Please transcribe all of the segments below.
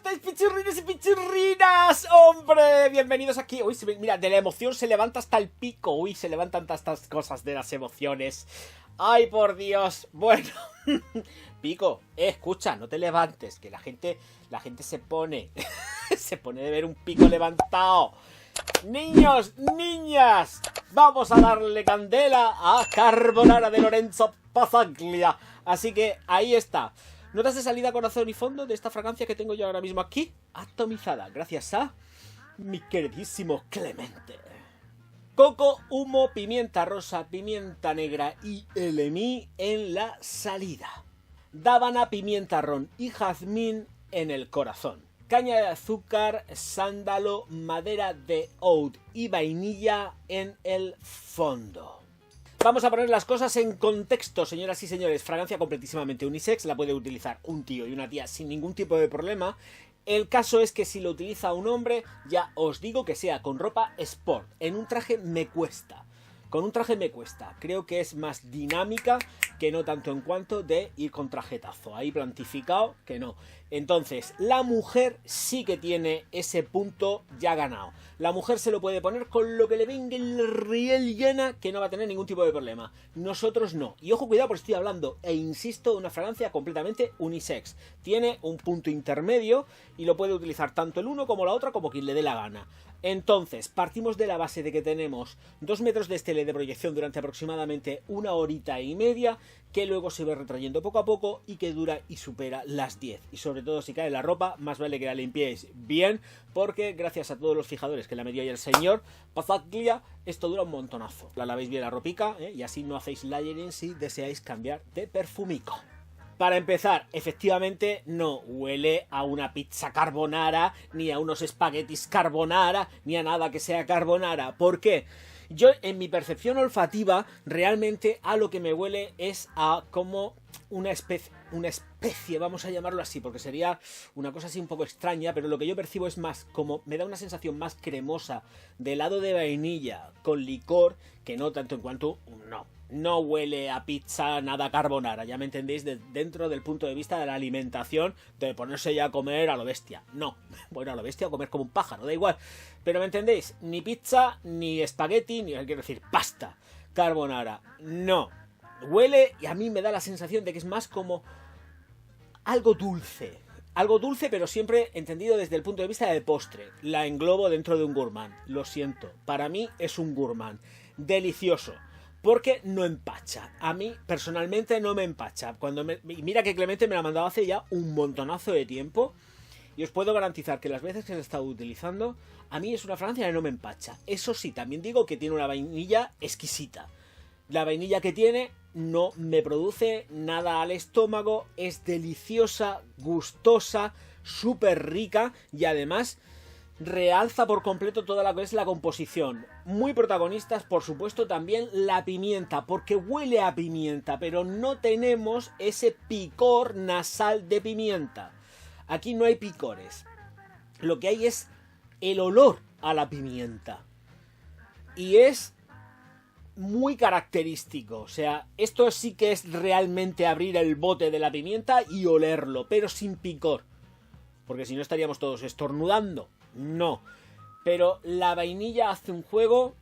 estáis, pichurrinos y pichurrinas? ¡Hombre! Bienvenidos aquí. Uy, mira, de la emoción se levanta hasta el pico. Uy, se levantan tantas cosas de las emociones. ¡Ay, por Dios! Bueno, Pico, escucha, no te levantes, que la gente se pone... se pone de ver un pico levantado. Niños, niñas, vamos a darle candela a Carbonara de Lorenzo Pazaglia. Así que ahí está. Notas de salida, corazón y fondo de esta fragancia que tengo yo ahora mismo aquí, atomizada, gracias a mi queridísimo Clemente. Coco, humo, pimienta rosa, pimienta negra y LMI en la salida. Dábana, pimienta ron y jazmín en el corazón. Caña de azúcar, sándalo, madera de oud y vainilla en el fondo. Vamos a poner las cosas en contexto, señoras y señores. Fragancia completísimamente unisex, la puede utilizar un tío y una tía sin ningún tipo de problema. El caso es que si lo utiliza un hombre, ya os digo que sea con ropa sport. En un traje me cuesta. Con un traje me cuesta. Creo que es más dinámica que no tanto en cuanto de ir con trajetazo. Ahí plantificado que no. Entonces, la mujer sí que tiene ese punto ya ganado. La mujer se lo puede poner con lo que le venga el riel llena, que no va a tener ningún tipo de problema. Nosotros no. Y ojo, cuidado, porque estoy hablando, e insisto, de una fragancia completamente unisex. Tiene un punto intermedio y lo puede utilizar tanto el uno como la otra, como quien le dé la gana. Entonces, partimos de la base de que tenemos 2 metros de estela de proyección durante aproximadamente 1 horita y media, que luego se va retrayendo poco a poco y que dura y supera las 10. Y sobre todo si cae la ropa, más vale que la limpiéis bien, porque gracias a todos los fijadores que la me dio ahí el señor Pazaglia, esto dura un montonazo. La lavéis bien la ropica, y así no hacéis layering si deseáis cambiar de perfumico. Para empezar, efectivamente no huele a una pizza carbonara, ni a unos espaguetis carbonara, ni a nada que sea carbonara. ¿Por qué? Yo, en mi percepción olfativa, realmente a lo que me huele es a como una especie, vamos a llamarlo así, porque sería una cosa así un poco extraña, pero lo que yo percibo es más como, me da una sensación más cremosa de helado de vainilla con licor, que no tanto en cuanto, no huele a pizza nada carbonara, ya me entendéis, dentro del punto de vista de la alimentación, de ponerse ya a comer a lo bestia. No, bueno, a lo bestia, a comer como un pájaro, da igual. Pero me entendéis, ni pizza, ni espagueti, ni quiero decir pasta carbonara, no. Huele y a mí me da la sensación de que es más como algo dulce. Algo dulce, pero siempre entendido desde el punto de vista del postre. La englobo dentro de un gourmand, lo siento. Para mí es un gourmand. Delicioso. Porque no empacha. A mí, personalmente, no me empacha. Mira que Clemente me la ha mandado hace ya un montonazo de tiempo. Y os puedo garantizar que las veces que se ha estado utilizando, a mí es una fragancia que no me empacha. Eso sí, también digo que tiene una vainilla exquisita. La vainilla que tiene no me produce nada al estómago. Es deliciosa, gustosa, súper rica y además realza por completo toda la que es la composición. Muy protagonistas, por supuesto, también la pimienta, porque huele a pimienta, pero no tenemos ese picor nasal de pimienta. Aquí no hay picores. Lo que hay es el olor a la pimienta. Y es muy característico. O sea, esto sí que es realmente abrir el bote de la pimienta y olerlo, pero sin picor. Porque si no estaríamos todos estornudando. No, pero la vainilla hace un juego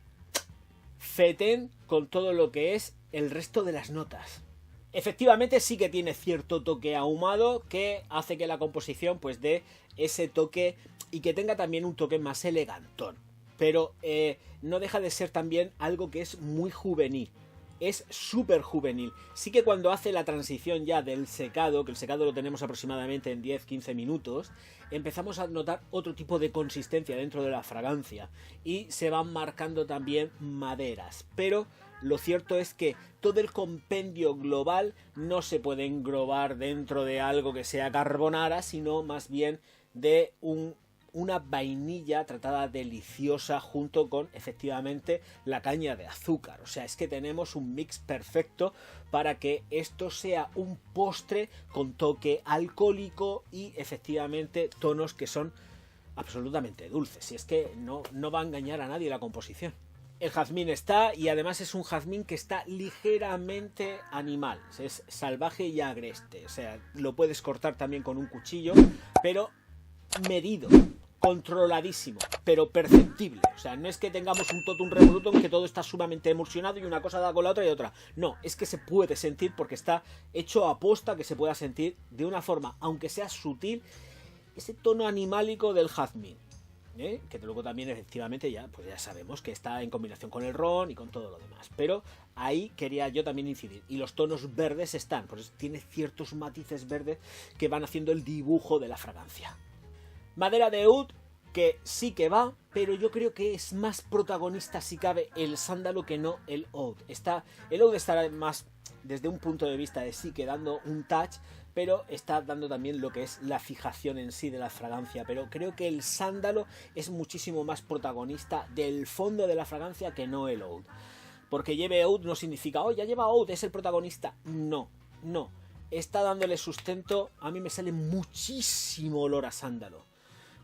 fetén con todo lo que es el resto de las notas. Efectivamente sí que tiene cierto toque ahumado que hace que la composición pues dé ese toque y que tenga también un toque más elegantón. Pero no deja de ser también algo que es muy juvenil. Es súper juvenil. Sí que cuando hace la transición ya del secado, que el secado lo tenemos aproximadamente en 10-15 minutos, empezamos a notar otro tipo de consistencia dentro de la fragancia y se van marcando también maderas. Pero lo cierto es que todo el compendio global no se puede englobar dentro de algo que sea carbonara, sino más bien de una vainilla tratada deliciosa junto con efectivamente la caña de azúcar. O sea, es que tenemos un mix perfecto para que esto sea un postre con toque alcohólico y efectivamente tonos que son absolutamente dulces. Y es que no va a engañar a nadie la composición. El jazmín está, y además es un jazmín que está ligeramente animal, es salvaje y agreste. O sea, lo puedes cortar también con un cuchillo, pero medido, controladísimo, pero perceptible. O sea, no es que tengamos un totum revolutum que todo está sumamente emulsionado y una cosa da con la otra y otra. No, es que se puede sentir porque está hecho a posta que se pueda sentir de una forma, aunque sea sutil, ese tono animálico del jazmín. Que luego también efectivamente ya sabemos que está en combinación con el ron y con todo lo demás, pero ahí quería yo también incidir. Y los tonos verdes están, pues tiene ciertos matices verdes que van haciendo el dibujo de la fragancia. Madera de oud, que sí que va, pero yo creo que es más protagonista si cabe el sándalo que no el oud. El oud está más desde un punto de vista de sí que dando un touch, pero está dando también lo que es la fijación en sí de la fragancia. Pero creo que el sándalo es muchísimo más protagonista del fondo de la fragancia que no el oud. Porque lleve oud no significa, oh, ya lleva oud, es el protagonista. No, no. Está dándole sustento, a mí me sale muchísimo olor a sándalo.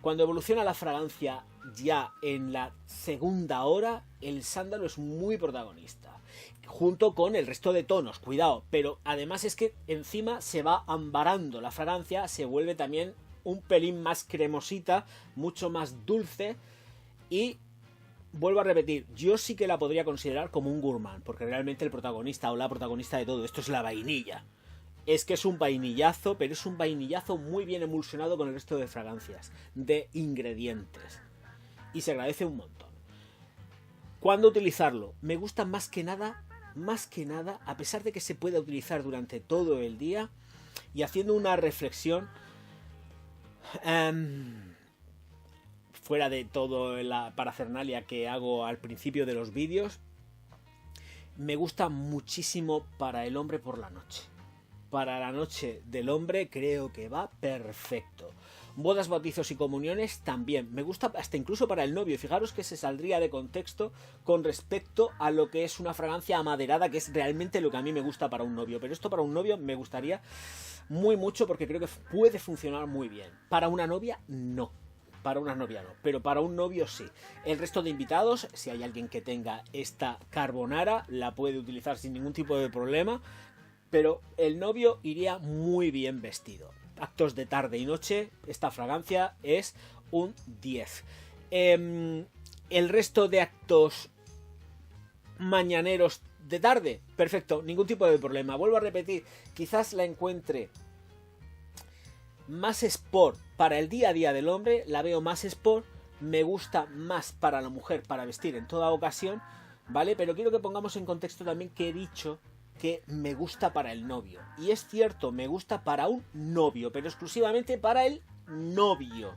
Cuando evoluciona la fragancia ya en la segunda hora, el sándalo es muy protagonista. Junto con el resto de tonos, cuidado, pero además es que encima se va ambarando la fragancia, se vuelve también un pelín más cremosita, mucho más dulce y vuelvo a repetir, yo sí que la podría considerar como un gourmand, porque realmente el protagonista o la protagonista de todo esto es la vainilla. Es que es un vainillazo, pero es un vainillazo muy bien emulsionado con el resto de fragancias, de ingredientes. Y se agradece un montón. ¿Cuándo utilizarlo? Me gusta más que nada, a pesar de que se pueda utilizar durante todo el día, y haciendo una reflexión, fuera de todo la parafernalia que hago al principio de los vídeos, me gusta muchísimo para el hombre por la noche. Para la noche del hombre creo que va perfecto. Bodas, bautizos y comuniones también. Me gusta hasta incluso para el novio. Fijaros que se saldría de contexto con respecto a lo que es una fragancia amaderada, que es realmente lo que a mí me gusta para un novio. Pero esto para un novio me gustaría muy mucho porque creo que puede funcionar muy bien. Para una novia, no. Para una novia no, pero para un novio sí. El resto de invitados, si hay alguien que tenga esta carbonara, la puede utilizar sin ningún tipo de problema. Pero el novio iría muy bien vestido. Actos de tarde y noche, esta fragancia es un 10. El resto de actos mañaneros de tarde, perfecto, ningún tipo de problema. Vuelvo a repetir, quizás la encuentre más sport para el día a día del hombre, la veo más sport, me gusta más para la mujer, para vestir en toda ocasión, ¿vale? Pero quiero que pongamos en contexto también que he dicho que me gusta para el novio. Y es cierto, me gusta para un novio, pero exclusivamente para el novio,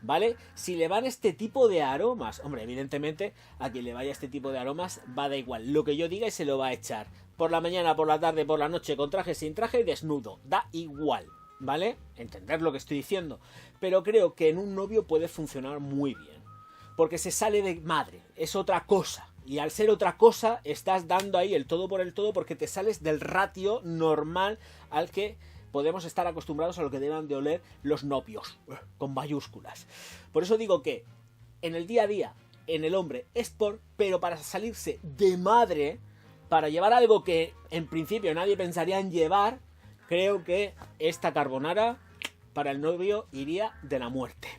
¿vale? Si le van este tipo de aromas, hombre, evidentemente a quien le vaya este tipo de aromas va a dar igual. Lo que yo diga y se lo va a echar. Por la mañana, por la tarde, por la noche, con traje, sin traje y desnudo. Da igual, ¿vale? Entender lo que estoy diciendo. Pero creo que en un novio puede funcionar muy bien. Porque se sale de madre, es otra cosa. Y al ser otra cosa, estás dando ahí el todo por el todo porque te sales del ratio normal al que podemos estar acostumbrados a lo que deban de oler los novios, con mayúsculas. Por eso digo que en el día a día, en el hombre, es pero para salirse de madre, para llevar algo que en principio nadie pensaría en llevar, creo que esta carbonara para el novio iría de la muerte.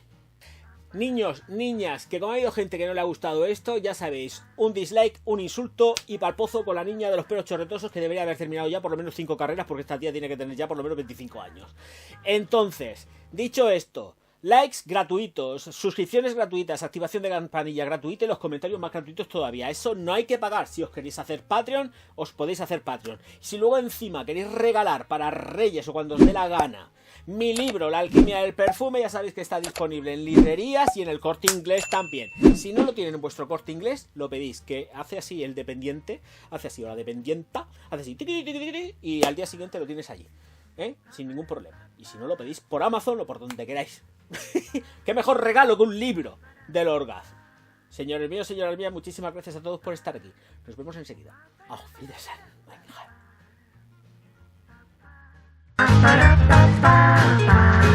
Niños, niñas, que como ha habido gente que no le ha gustado esto, ya sabéis, un dislike, un insulto y pa'l pozo con la niña de los pelos chorretosos que debería haber terminado ya por lo menos 5 carreras porque esta tía tiene que tener ya por lo menos 25 años. Entonces, dicho esto, likes gratuitos, suscripciones gratuitas, activación de campanilla gratuita y los comentarios más gratuitos todavía. Eso no hay que pagar. Si os queréis hacer Patreon, os podéis hacer Patreon. Si luego encima queréis regalar para Reyes o cuando os dé la gana mi libro, La alquimia del perfume, ya sabéis que está disponible en librerías y en el Corte Inglés también. Si no lo tienen en vuestro Corte Inglés, lo pedís, que hace así el dependiente, hace así, o la dependienta, hace así, y al día siguiente lo tienes allí, sin ningún problema. Y si no, lo pedís por Amazon o por donde queráis. Qué mejor regalo que un libro del orgasmo. Señores míos, señoras mías, muchísimas gracias a todos por estar aquí. Nos vemos enseguida. Auf Wiedersehen. Bye.